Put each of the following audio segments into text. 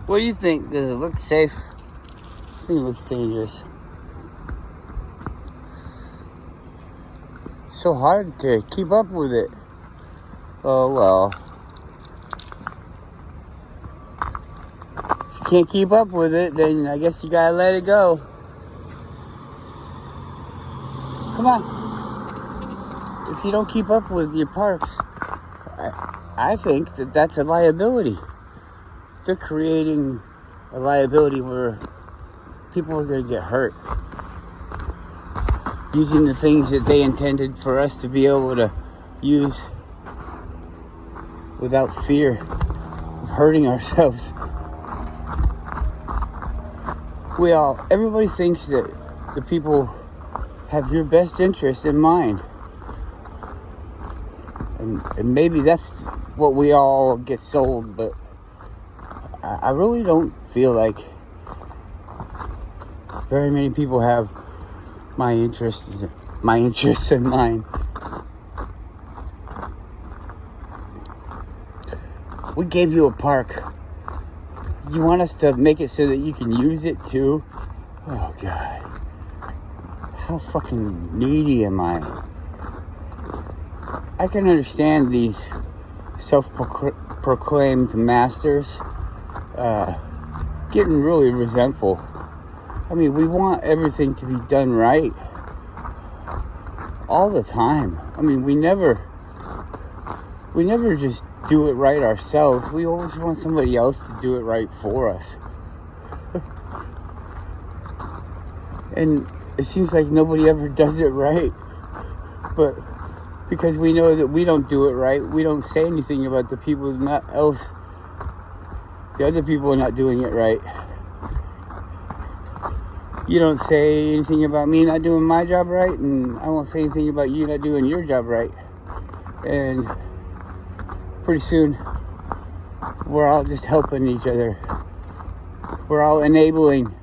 What do you think? Does it look safe? I think it looks dangerous. It's so hard to keep up with it. Oh well. If you can't keep up with it, then I guess you gotta let it go. Come on. If you don't keep up with your parks, I think that that's a liability. They're creating a liability where people are going to get hurt using the things that they intended for us to be able to use without fear of hurting ourselves. Everybody thinks that the people have your best interest in mind. And maybe that's what we all get sold, but I really don't feel like very many people have my interests in mind. We gave you a park. You want us to make it so that you can use it too? Oh God. How fucking needy am I? I can understand these self-proclaimed masters getting really resentful. I mean, we want everything to be done right all the time. I mean, we never just do it right ourselves. We always want somebody else to do it right for us. And it seems like nobody ever does it right. But because we know that we don't do it right, we don't say anything about the people the other people are not doing it right. You don't say anything about me not doing my job right, and I won't say anything about you not doing your job right. And pretty soon, we're all just helping each other. We're all enabling.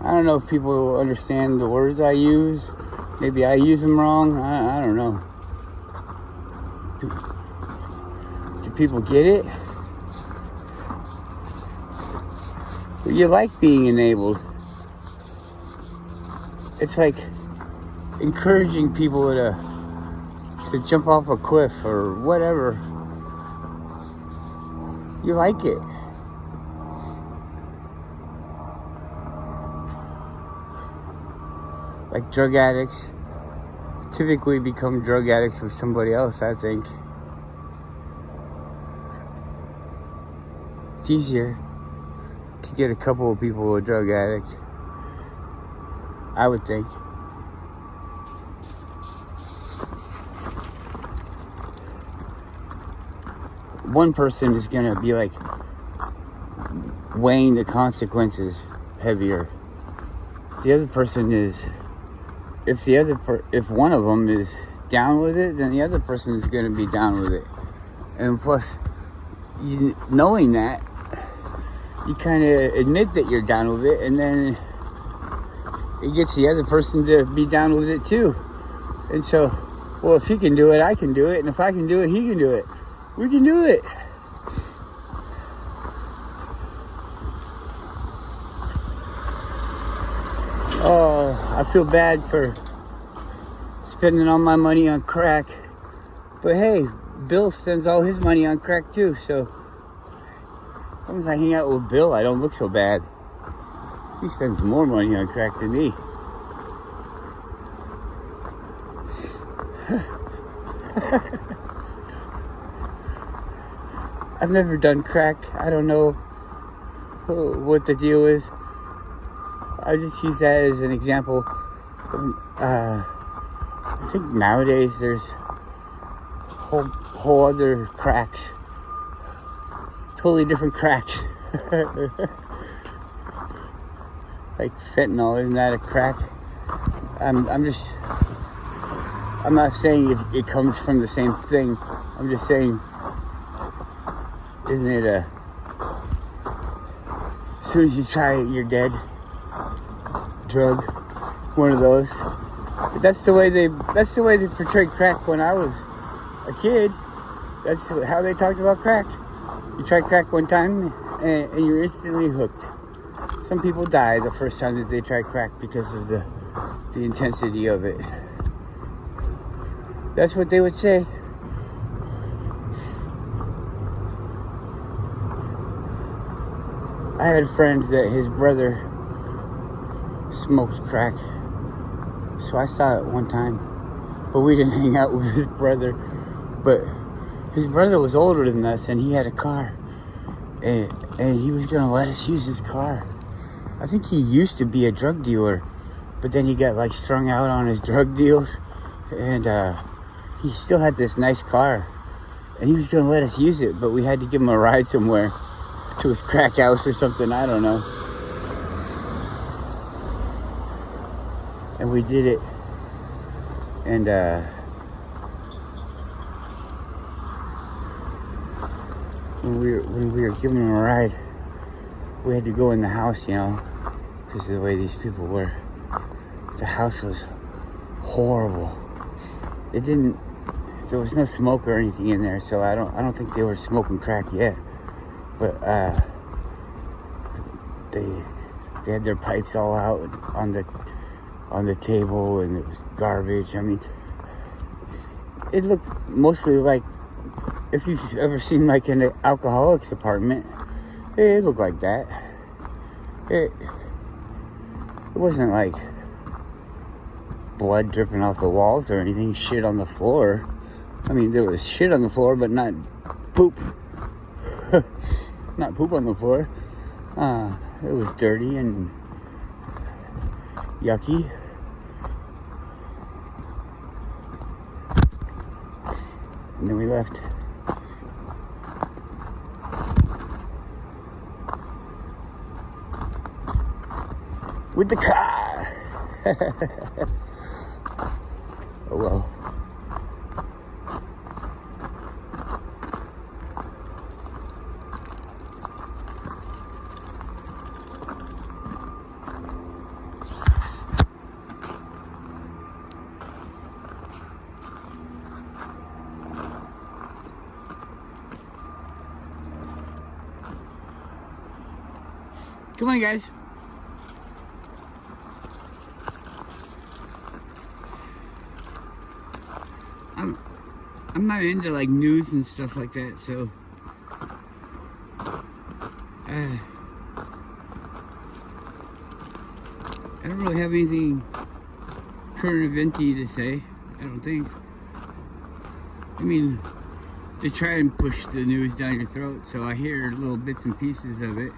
I don't know if people understand the words I use. Maybe I use them wrong. I don't know. Do people get it? Well, you like being enabled. It's like encouraging people to jump off a cliff or whatever. You like it. Like drug addicts typically become drug addicts with somebody else, I think. It's easier to get a couple of people a drug addict, I would think. One person is gonna be like weighing the consequences heavier. The other person is, if one of them is down with it, then the other person is gonna be down with it. And plus, knowing that, you kind of admit that you're down with it, and then it gets the other person to be down with it too. And so, well, if he can do it, I can do it, and if I can do it, he can do it. We can do it. Oh, I feel bad for spending all my money on crack, but hey, Bill spends all his money on crack too, so as long as I hang out with Bill, I don't look so bad. He spends more money on crack than me. I've never done crack. I don't know what the deal is. I just use that as an example. I think nowadays there's whole other cracks. Totally different cracks. Like fentanyl, isn't that a crack? I'm not saying it comes from the same thing. I'm just saying, isn't it as soon as you try it, you're dead? Drug, one of those. But that's the way they portrayed crack when I was a kid. That's how they talked about crack. You tried crack one time, and you're instantly hooked. Some people die the first time that they try crack because of the intensity of it. That's what they would say. I had a friend that his brother smoked crack, so I saw it one time, but we didn't hang out with his brother. But his brother was older than us, and he had a car, and he was gonna let us use his car. I think he used to be a drug dealer, but then he got like strung out on his drug deals, and he still had this nice car, and he was gonna let us use it, but we had to give him a ride somewhere, to his crack house or something, I don't know. And we did it. And when we were giving him a ride, we had to go in the house, you know, because of the way these people were. The house was horrible. There was no smoke or anything in there, so I don't think they were smoking crack yet. But they had their pipes all out on the table, and it was garbage. I mean, it looked mostly like, if you've ever seen like an alcoholic's apartment, it looked like that. It wasn't like blood dripping off the walls or anything, shit on the floor. I mean, there was shit on the floor, but not poop. Not poop on the floor. It was dirty and yucky. And then we left. With the car. Oh well. Come on, guys. I'm not into like news and stuff like that, so I don't really have anything current eventy to say. I don't think. I mean, they try and push the news down your throat, so I hear little bits and pieces of it.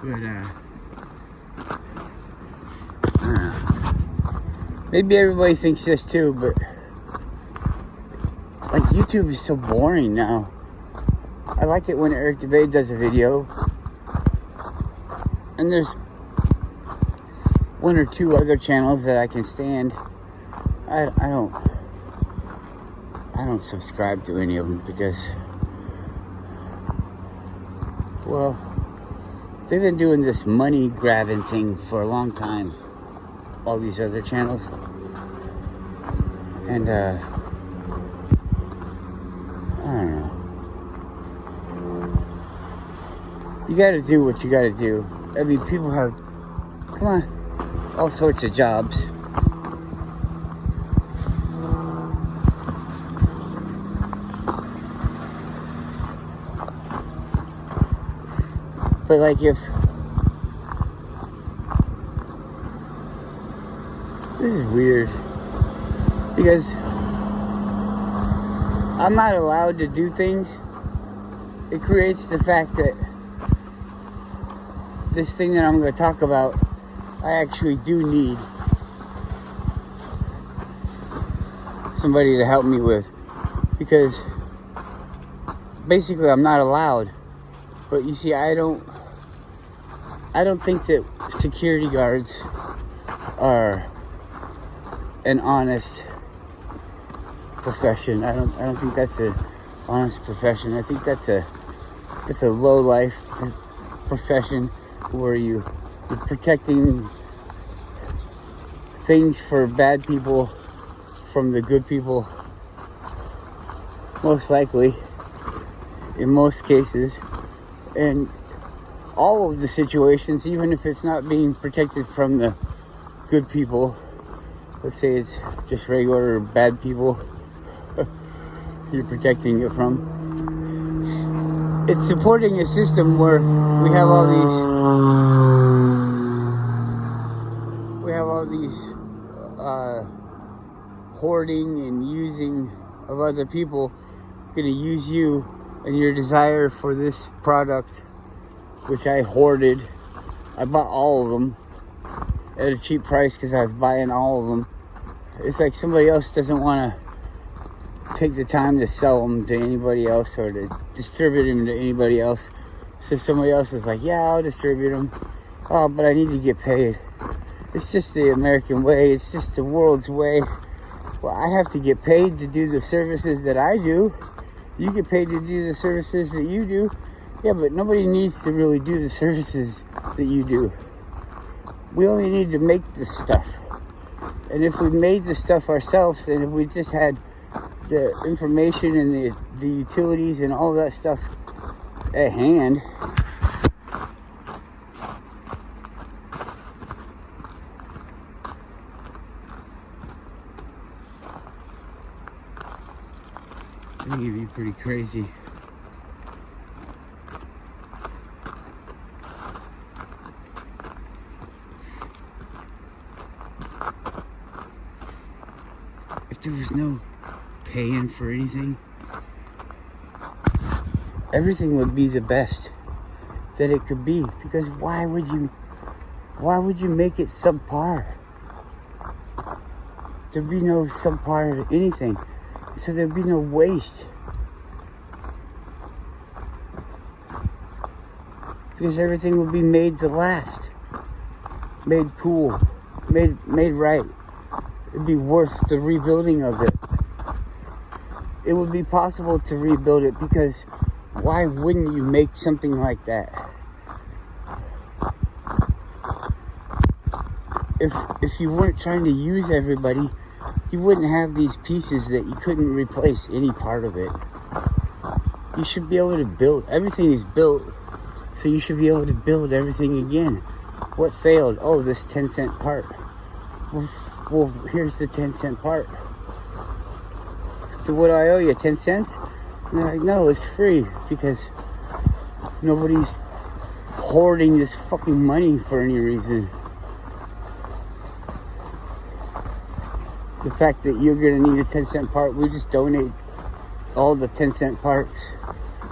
But I don't know. Maybe everybody thinks this too, but like YouTube is so boring now. I like it when Eric Dubay does a video, and there's one or two other channels that I can stand. I don't subscribe to any of them because, well, they've been doing this money grabbing thing for a long time, all these other channels. And I don't know. You gotta do what you gotta do. I mean, people have, come on, all sorts of jobs. But like, if this is weird because I'm not allowed to do things, it creates the fact that this thing that I'm going to talk about, I actually do need somebody to help me with, because basically I'm not allowed. But you see, I don't think that security guards are an honest profession. I don't think that's an honest profession. I think that's a low life profession where you're protecting things for bad people from the good people, most likely, in most cases. And all of the situations, even if it's not being protected from the good people. Let's say it's just regular bad people you're protecting it from. It's supporting a system where we have all these hoarding and using of other people, going to use you and your desire for this product, which I hoarded. I bought all of them at a cheap price because I was buying all of them. It's like somebody else doesn't want to take the time to sell them to anybody else or to distribute them to anybody else. So somebody else is like, yeah, I'll distribute them. Oh, but I need to get paid. It's just the American way. It's just the world's way. Well, I have to get paid to do the services that I do. You get paid to do the services that you do. Yeah, but nobody needs to really do the services that you do. We only need to make the stuff. And if we made the stuff ourselves, and if we just had the information and the utilities and all that stuff at hand, I think it'd be pretty crazy. If there was no paying for anything, everything would be the best that it could be. Because why would you make it subpar? There'd be no subpar of anything. So there'd be no waste. Because everything would be made to last. Made cool. Made right. It'd be worth the rebuilding of it. It would be possible to rebuild it, because why wouldn't you make something like that? If you weren't trying to use everybody, you wouldn't have these pieces that you couldn't replace any part of it. You should be able to build. Everything is built, so you should be able to build everything again. What failed? Oh, this 10-cent part. Well, here's the 10-cent part. So what do I owe you, 10 cents? And they're like, no, it's free, because nobody's hoarding this fucking money for any reason. The fact that you're going to need a 10-cent part, we just donate all the 10-cent parts.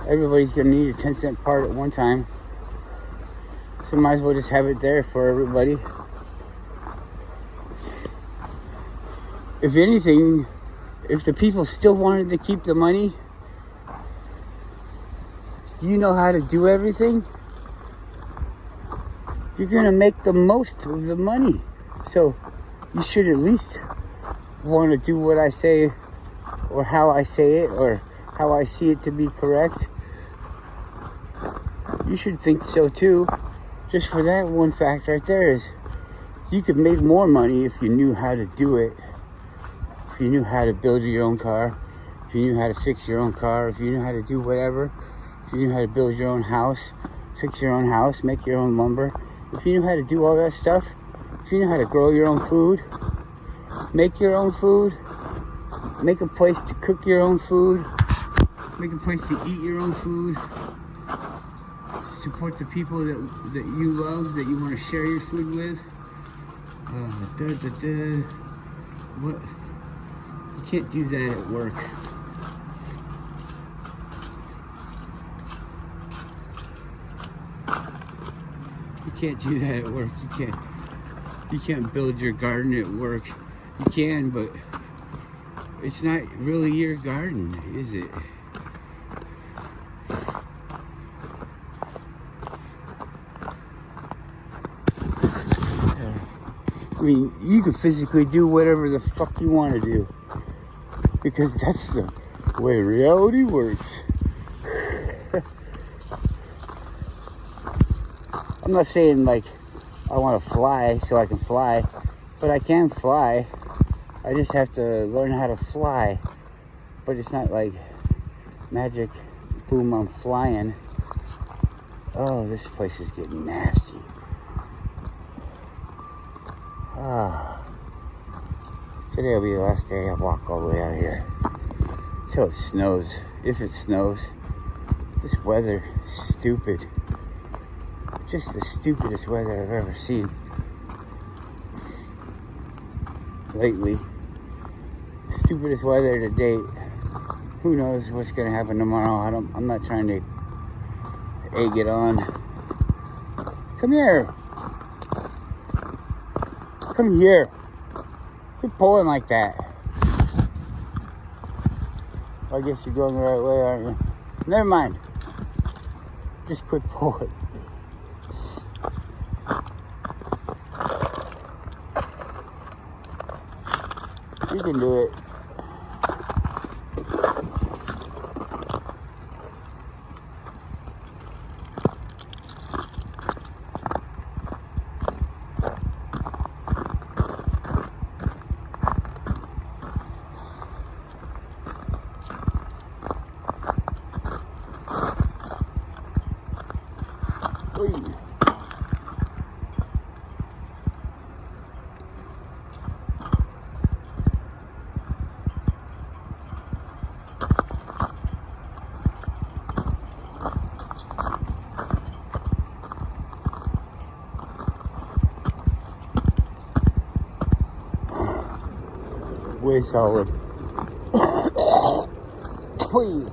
Everybody's going to need a 10-cent part at one time. So might as well just have it there for everybody. If anything, if the people still wanted to keep the money, you know how to do everything, you're going to make the most of the money. So you should at least want to do what I say, or how I say it, or how I see it to be correct. You should think so too. Just for that one fact right there, is you could make more money if you knew how to do it. If you knew how to build your own car, if you knew how to fix your own car, if you knew how to do whatever, if you knew how to build your own house, fix your own house, make your own lumber, if you knew how to do all that stuff, if you knew how to grow your own food, make your own food, make a place to cook your own food, make a place to eat your own food, support the people that you love, that you want to share your food with. What? You can't do that at work. You can't do that at work. You can't build your garden at work. You can, but it's not really your garden, is it? I mean, you can physically do whatever the fuck you want to do, because that's the way reality works. I'm not saying like I want to fly so I can fly, but I can fly. I just have to learn how to fly. But it's not like magic, boom, I'm flying. Oh, this place is getting nasty. Today will be the last day I walk all the way out here. Till it snows. If it snows. This weather is stupid. Just the stupidest weather I've ever seen. Lately. The stupidest weather to date. Who knows what's gonna happen tomorrow? I'm not trying to egg it on. Come here. Come here. Quit pulling like that. I guess you're going the right way, aren't you? Never mind. Just quit pulling. You can do it. Wait. Way solid. Please.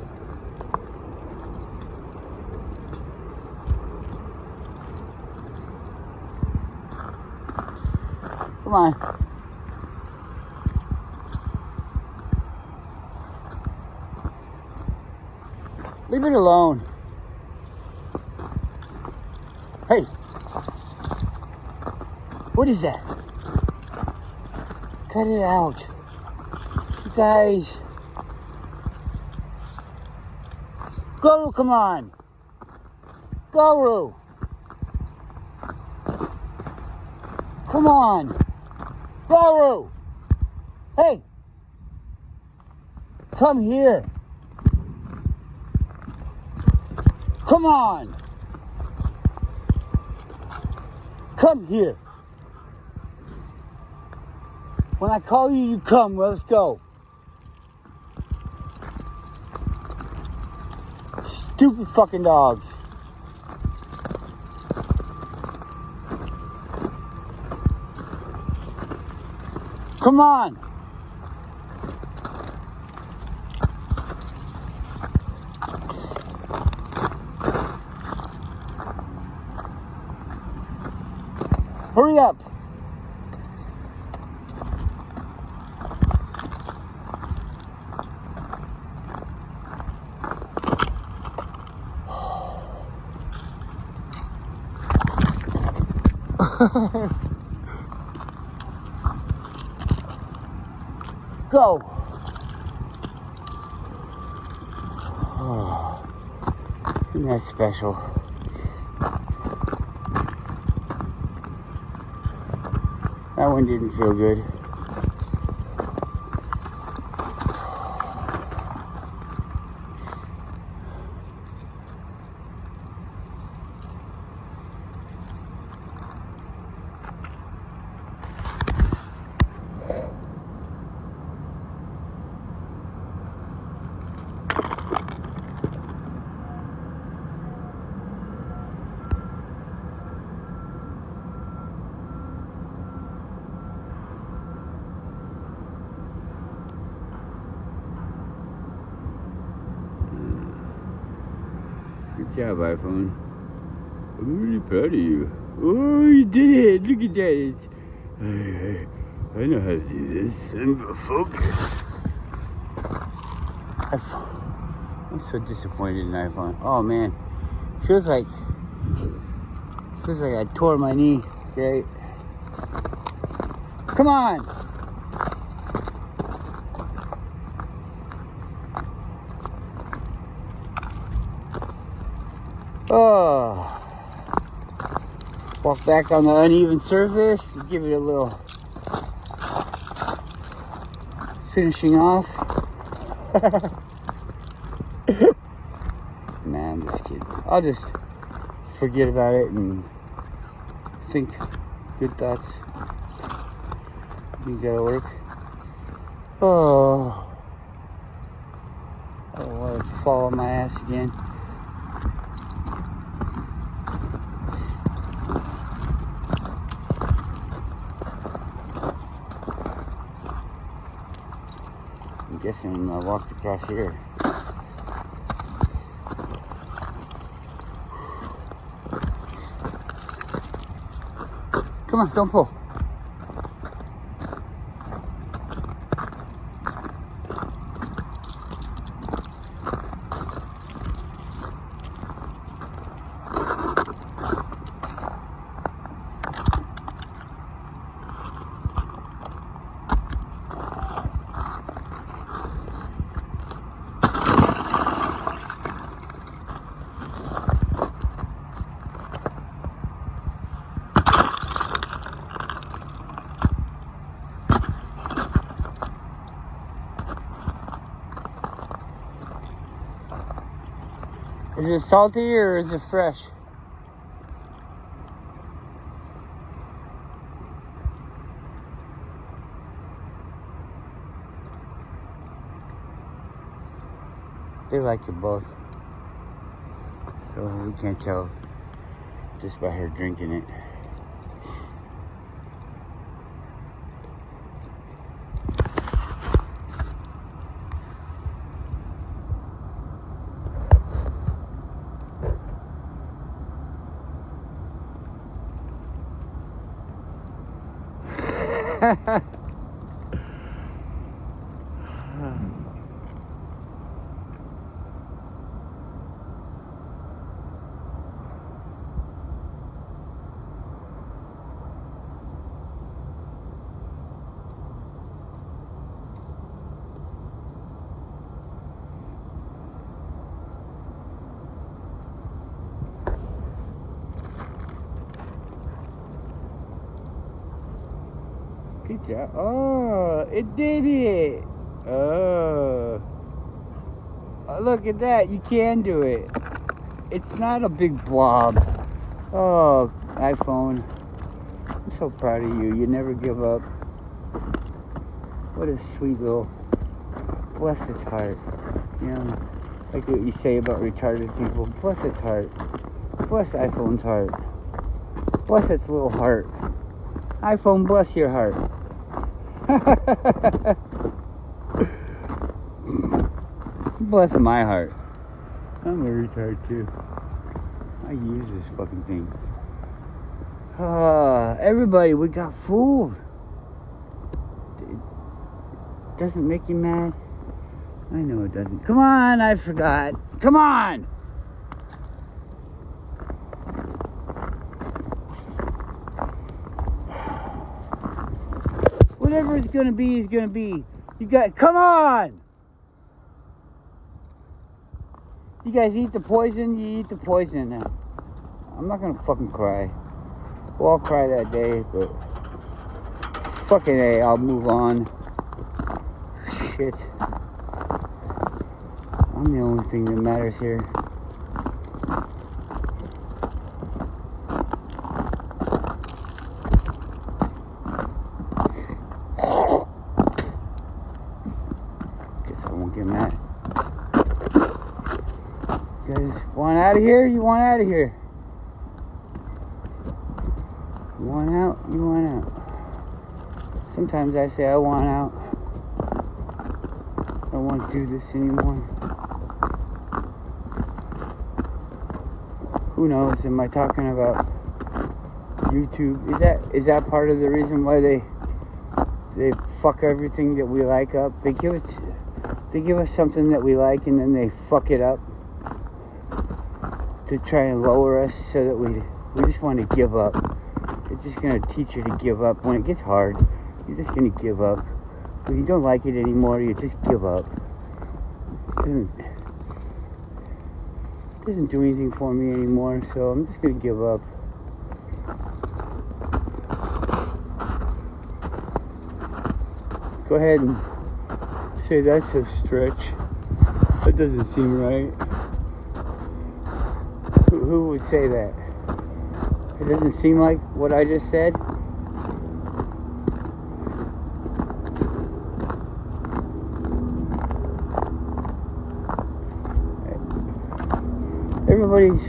Come on. Leave it alone. Hey. What is that? Cut it out. You guys. Guru, come on. Guru. Come on. Guru. Hey. Come here. Come on. Come here. When I call you, you come. Let's go. Stupid fucking dogs. Come on. Hurry up. Go. Oh, isn't that special? That one didn't feel good. Good job, iPhone. I'm really proud of you. Oh, you did it. Look at that. I know how to do this. I'm focus. I'm so disappointed in iPhone. Oh, man. Feels like I tore my knee. Great. Come on. Oh, walk back on the uneven surface, give it a little finishing off. Nah, I'm just kidding. I'll just forget about it and think good thoughts. You gotta work. Oh, I don't want to fall on my ass again. I'm guessing I walked across here. Come on, don't pull. Is it salty or is it fresh? They like it both. So we can't tell just by her drinking it. Good job. Oh, it did it. Oh. Oh, look at that. You can do it. It's not a big blob. Oh, iPhone. I'm so proud of you. You never give up. What a sweet little... Bless his heart. You know, like what you say about retarded people. Bless its heart. Bless iPhone's heart. Bless its little heart. iPhone, bless your heart. Bless my heart. I'm a retard too. I use this fucking thing. Everybody, we got fooled. It doesn't make you mad? I know it doesn't. Come on, I forgot. Come on! Whatever it's gonna be is gonna be. You got, come on! You guys eat the poison, you eat the poison. I'm not gonna fucking cry. Well, I'll cry that day, but fucking A, I'll move on. Shit. I'm the only thing that matters here. Get mad. You guys want out of here? You want out of here? You want out? You want out? Sometimes I say I want out. I don't want to do this anymore. Who knows? Am I talking about YouTube? Is that part of the reason why they fuck everything that we like up? They give us something that we like and then they fuck it up to try and lower us so that we just want to give up. They're just going to teach you to give up. When it gets hard, you're just going to give up. When you don't like it anymore, you just give up. It doesn't do anything for me anymore, so I'm just going to give up. Go ahead and say that's a stretch. That doesn't seem right. Who would say that? It doesn't seem like what I just said. Everybody's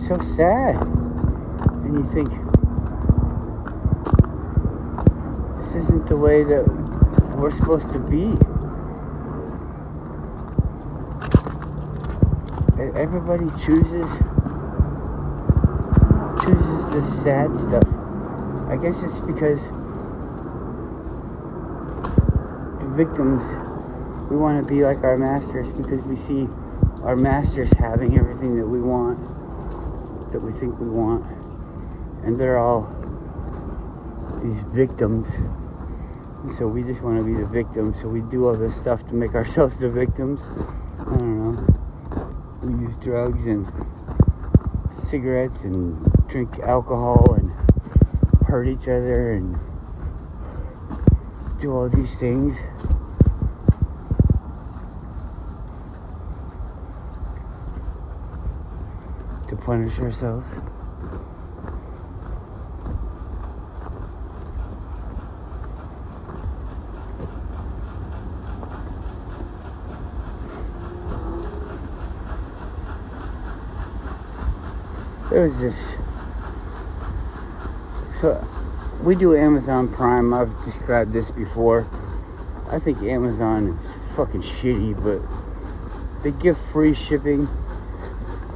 so sad, and you think this isn't the way that we're supposed to be. Everybody chooses the sad stuff. I guess it's because the victims, we want to be like our masters because we see our masters having everything that we want, that we think we want, and they're all these victims, and so we just want to be the victims, so we do all this stuff to make ourselves the victims. I don't know. We use drugs and cigarettes and drink alcohol and hurt each other and do all these things. To punish ourselves. There was this, so we do Amazon Prime. I've described this before. I think Amazon is fucking shitty, but they give free shipping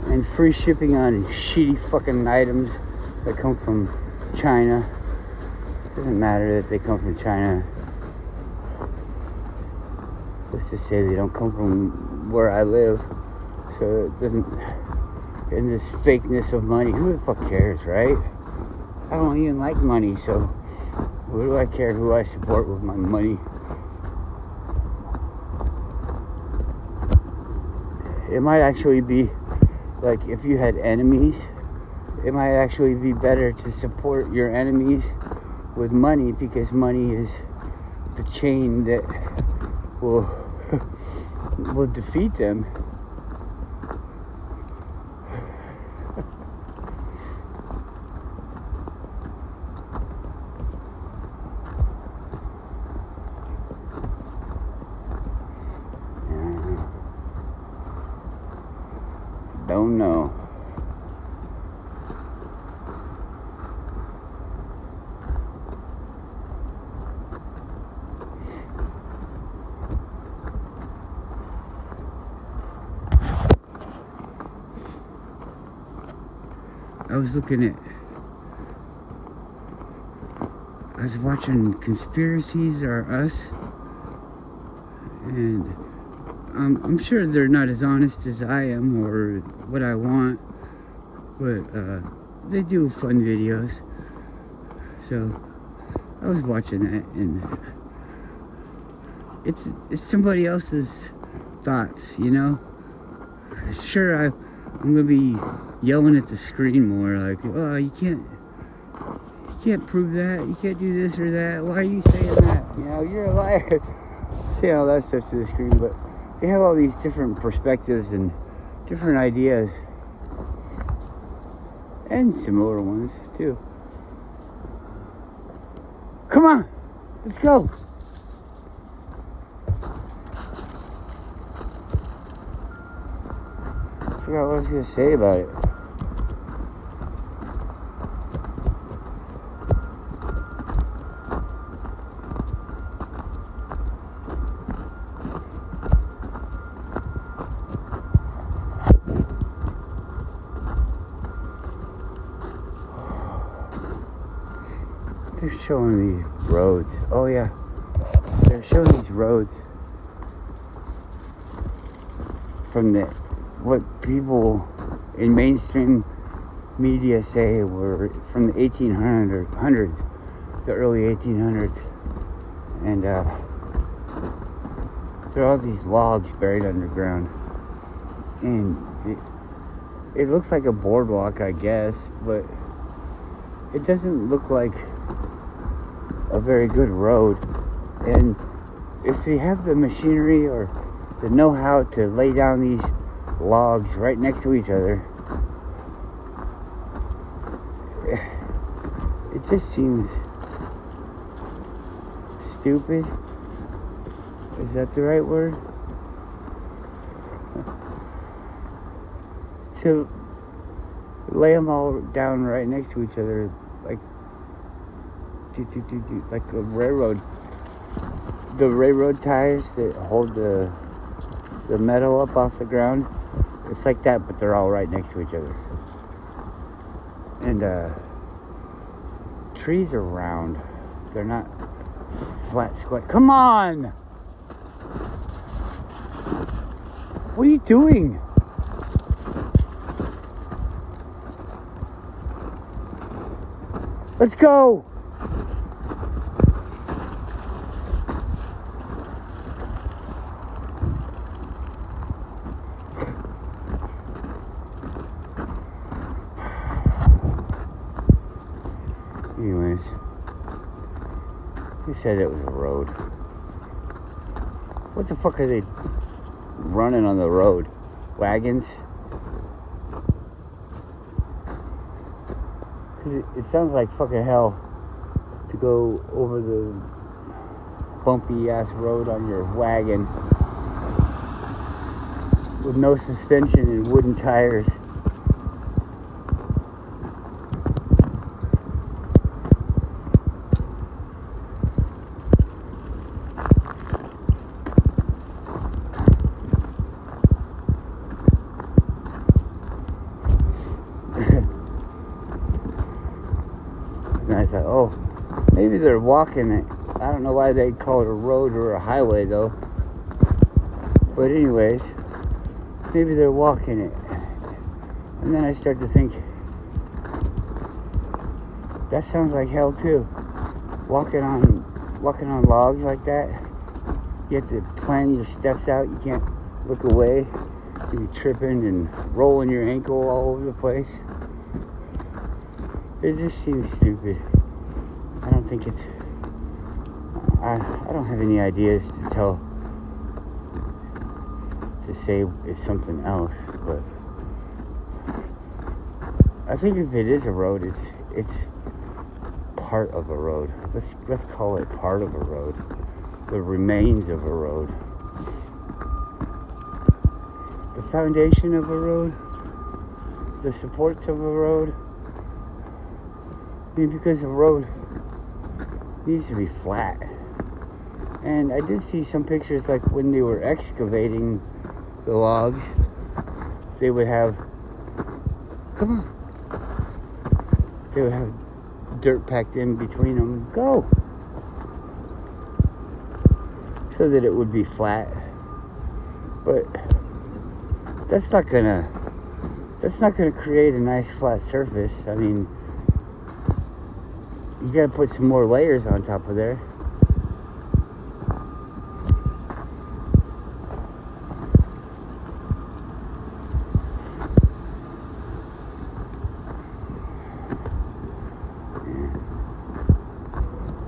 and free shipping on shitty fucking items that come from China. It doesn't matter that they come from China. Let's just say they don't come from where I live, so it doesn't. And this fakeness of money, who the fuck cares, right? I don't even like money, so what do I care who I support with my money? It might actually be like if you had enemies, it might actually be better to support your enemies with money, because money is the chain that will defeat them. Don't know. I was watching Conspiracies Are Us, and I'm sure they're not as honest as I am or what I want, but they do fun videos. So I was watching that, and it's somebody else's thoughts, you know. Sure, I'm gonna be yelling at the screen more, like, oh, you can't prove that, you can't do this or that, why are you saying that, you know, you're a liar. Say all that stuff to the screen, but they have all these different perspectives and different ideas, and similar ones too. Come on, let's go. I forgot what I was gonna say about it. They're showing these roads. Oh yeah, they're showing these roads from what people in mainstream media say were from the 1800s, the early 1800s, and there are all these logs buried underground, and it looks like a boardwalk, I guess, but it doesn't look like a very good road. And if they have the machinery or the know-how to lay down these logs right next to each other, just seems stupid. Is that the right word? To lay them all down right next to each other, like a railroad. The railroad ties that hold the metal up off the ground. It's like that, but they're all right next to each other. And trees are round. They're not flat, square. Come on! What are you doing? Let's go! Anyways, he said it was a road. What the fuck are they running on the road? Wagons? Cause it sounds like fucking hell to go over the bumpy ass road on your wagon with no suspension and wooden tires. And I thought, oh, maybe they're walking it. I don't know why they call it a road or a highway though. But anyways, maybe they're walking it. And then I start to think, that sounds like hell too. Walking on logs like that. You have to plan your steps out. You can't look away. You'll be tripping and rolling your ankle all over the place. It just seems stupid. I don't think it's... I don't have any ideas to say it's something else, but I think if it is a road, it's part of a road. Let's call it part of a road. The remains of a road. The foundation of a road. The supports of a road. I mean, because a road needs to be flat. And I did see some pictures, like when they were excavating the logs, they would have, they would have dirt packed in between them. Go! So that it would be flat. But that's not gonna create a nice flat surface. I mean, you gotta put some more layers on top of there.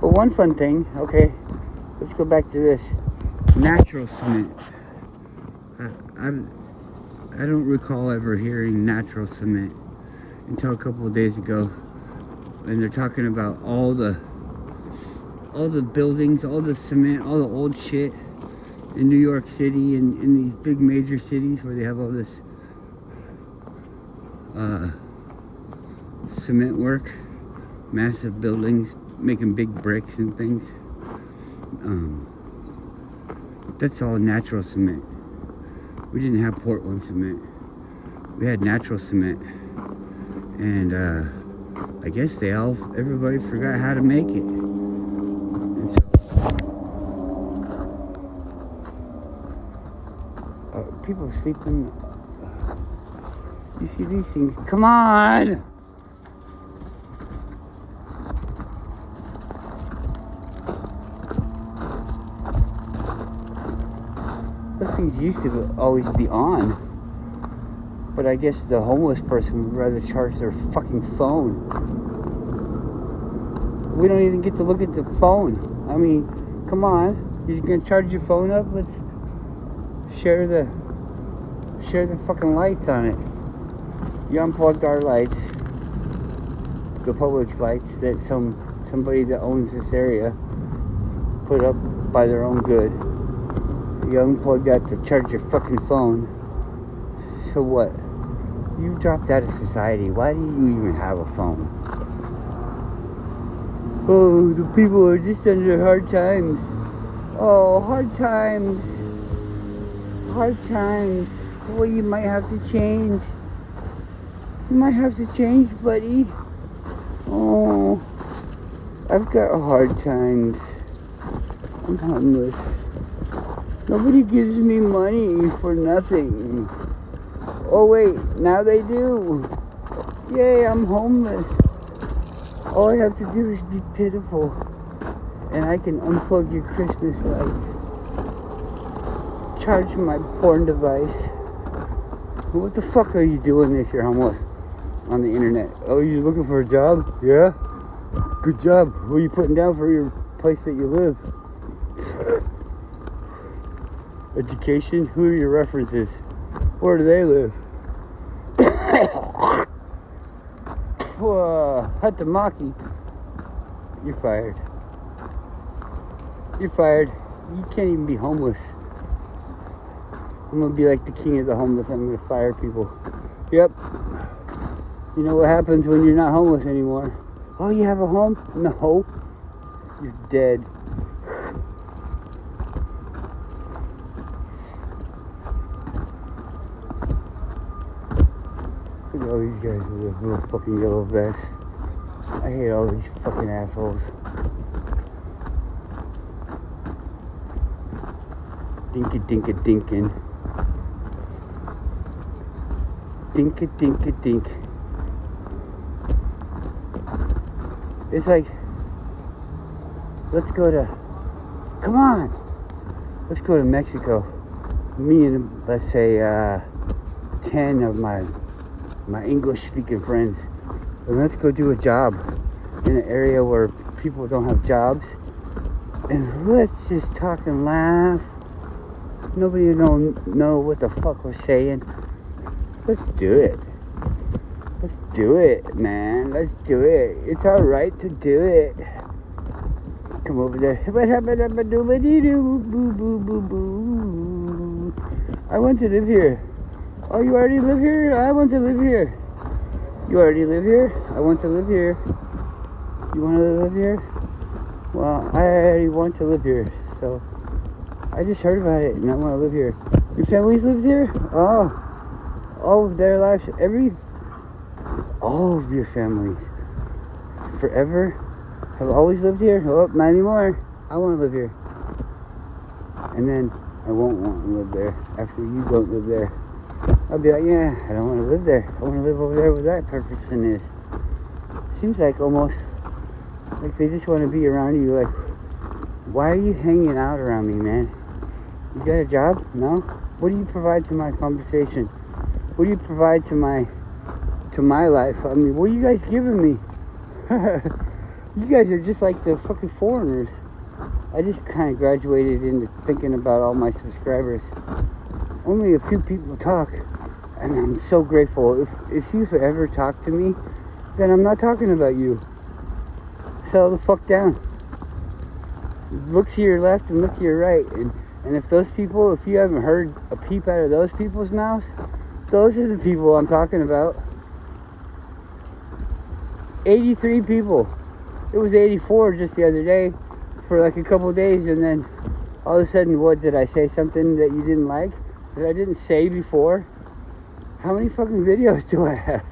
But one fun thing, okay, let's go back to this. Natural cement. I don't recall ever hearing natural cement until a couple of days ago. And they're talking about all the buildings, all the cement, all the old shit in New York City and in these big major cities where they have all this cement work, massive buildings, making big bricks and things. That's all natural cement. We didn't have Portland cement. We had natural cement. And I guess everybody forgot how to make it. And so, people sleeping. You see these things? Come on! Those things used to always be on. But I guess the homeless person would rather charge their fucking phone. We don't even get to look at the phone. I mean, come on. You're gonna charge your phone up? Let's share the fucking lights on it. You unplugged our lights. the Publix lights that somebody that owns this area put up by their own good. You unplug that to charge your fucking phone. So what? You dropped out of society. Why do you even have a phone? Oh, the people are just under hard times. Oh, hard times. Hard times. Well, you might have to change. You might have to change, buddy. Oh, I've got hard times. I'm homeless. Nobody gives me money for nothing. Oh wait, now they do. Yay, I'm homeless. All I have to do is be pitiful. And I can unplug your Christmas lights. Charge my porn device. What the fuck are you doing if you're homeless on the internet? Oh, you're looking for a job? Yeah? Good job. What are you putting down for your place that you live? Education? Who are your references? Where do they live? Hatamaki. You're fired. You're fired. You can't even be homeless. I'm gonna be like the king of the homeless. I'm gonna fire people. Yep. You know what happens when you're not homeless anymore? Oh, you have a home? No. You're dead. Look at all these guys with their little fucking yellow vests. I hate all these fucking assholes. Dinka-dinka-dinkin'. Dinka-dinka-dink. It's like, let's go to, come on! Let's go to Mexico. Me and, let's say, 10 of my English-speaking friends. And let's go do a job in an area where people don't have jobs. And let's just talk and laugh. Nobody know what the fuck we're saying. Let's do it. Let's do it, man. Let's do it. It's alright to do it. Come over there. I want to live here. Oh, you already live here? I want to live here. You already live here? I want to live here. You want to live here? Well, I already want to live here, so I just heard about it and I want to live here. Your family's lived here? Oh, all of their lives, all of your families, forever, have always lived here? Oh, not anymore. I want to live here. And then I won't want to live there after you don't live there. I'll be like, yeah, I don't want to live there. I want to live over there where that person is. Seems like almost like they just want to be around you. Like, why are you hanging out around me, man? You got a job? No? What do you provide to my conversation? What do you provide to my life? I mean, what are you guys giving me? You guys are just like the fucking foreigners. I just kind of graduated into thinking about all my subscribers. Only a few people talk, and I'm so grateful. If you've ever talked to me, then I'm not talking about you. Settle the fuck down. Look to your left and look to your right, and if those people, if you haven't heard a peep out of those people's mouths, those are the people I'm talking about. 83 people. It was 84 just the other day for like a couple of days, and then all of a sudden, what, did I say something that you didn't like? That I didn't say before? How many fucking videos do I have?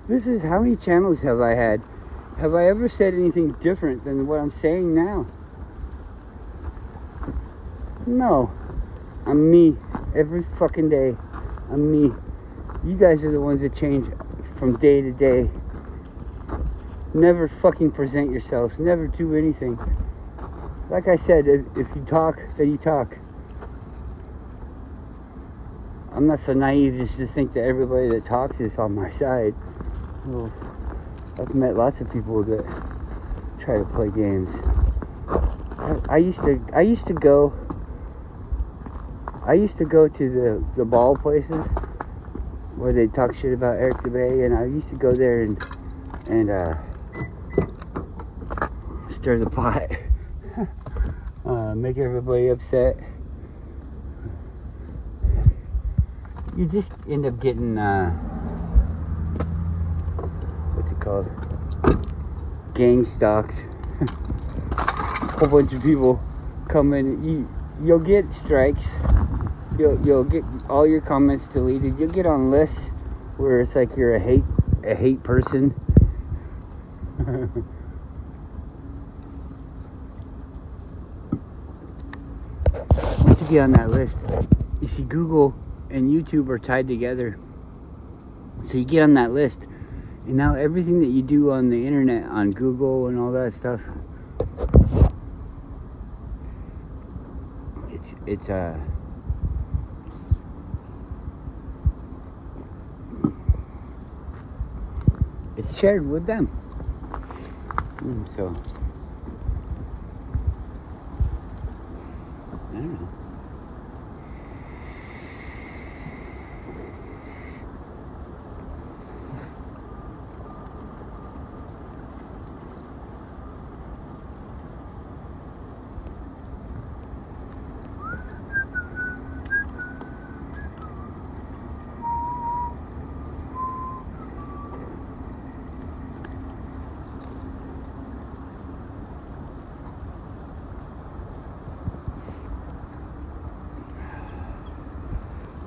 This is, how many channels have I had? Have I ever said anything different than what I'm saying now? No. I'm me. Every fucking day. I'm me. You guys are the ones that change from day to day. Never fucking present yourselves. Never do anything. Like I said, if you talk, then you talk. I'm not so naive just to think that everybody that talks is on my side. Well, I've met lots of people that try to play games. I used to go to the ball places where they talk shit about Eric Dubay, and I used to go there and stir the pot, make everybody upset. You just end up getting, what's it called? Gang stalked. A whole bunch of people come in. You'll get strikes. You'll get all your comments deleted. You'll get on lists where it's like you're a hate person. Once you get on that list, you see Google and YouTube are tied together. So you get on that list, and now everything that you do on the internet, on Google and all that stuff, it's shared with them. So I don't know.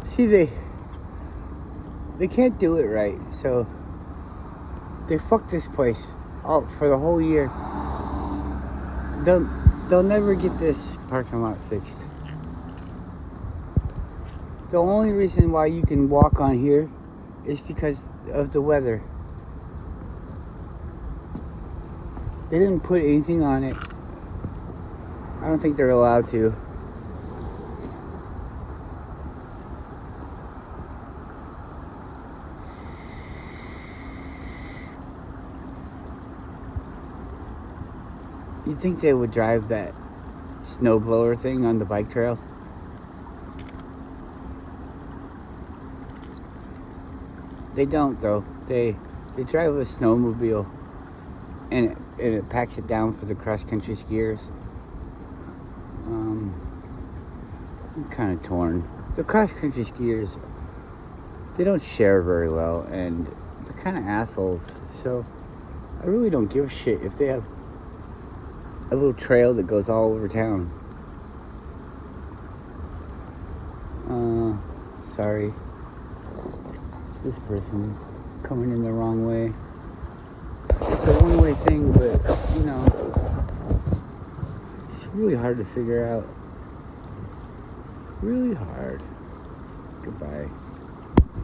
See, they can't do it right, so they fucked this place up for the whole year. They'll never get this parking lot fixed. The only reason why you can walk on here is because of the weather. They didn't put anything on it. I don't think they're allowed to. You'd think they would drive that snowblower thing on the bike trail. They don't though. They drive a snowmobile and it packs it down for the cross-country skiers. I'm kind of torn. The cross-country skiers, they don't share very well and they're kind of assholes. So I really don't give a shit if they have a little trail that goes all over town. Sorry. This person coming in the wrong way. It's a one-way thing, but, you know, it's really hard to figure out. Really hard. Goodbye.